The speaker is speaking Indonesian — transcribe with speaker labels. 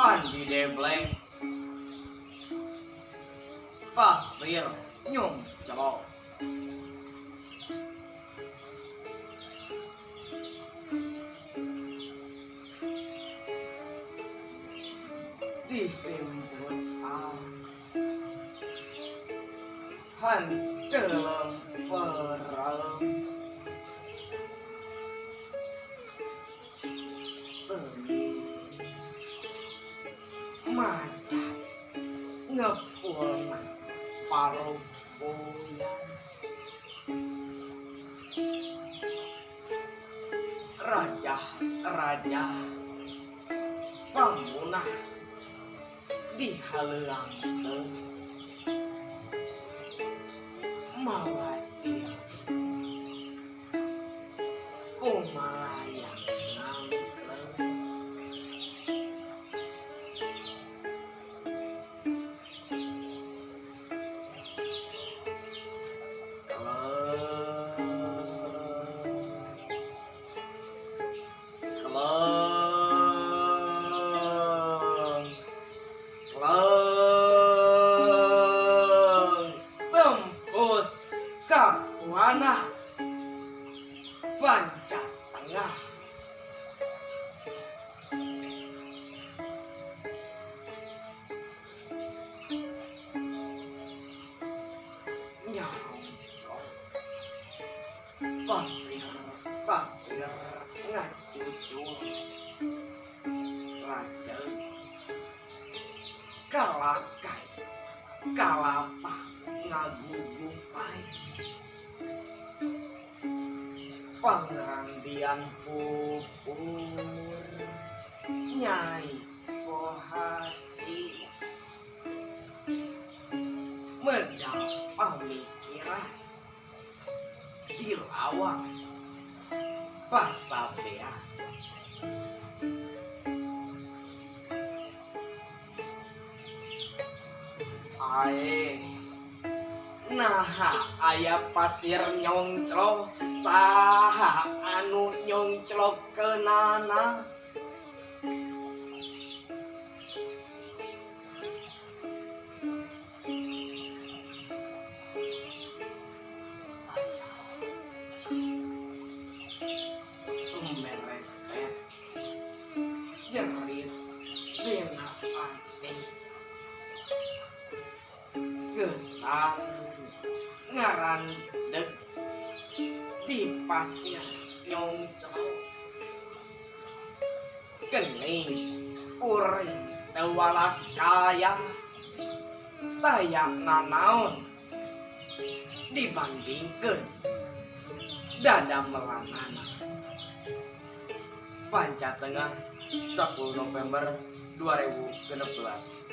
Speaker 1: Andi Debleng pasir nyongclok disebut handeleng perang seni madat ngepulna paroboyan raja pamunah dihalangkeun mawatir kumalayang nangkeun tembus kapuana panca tengah nyongcok pasir ngacucur raja kalakai kalapa ngagugupai pangrandian pupur nyai pohati medal pamikiran dilawang pasabean ae naha aya pasir nyongclok saha anu nyongclok kenana sumereset jerit dina ati gesang ngarandeg di pasir nyongclok gening uring tewalak kaya tayak nanaon dibandingkeun dada melanana Panca Tengah 10 November 2016.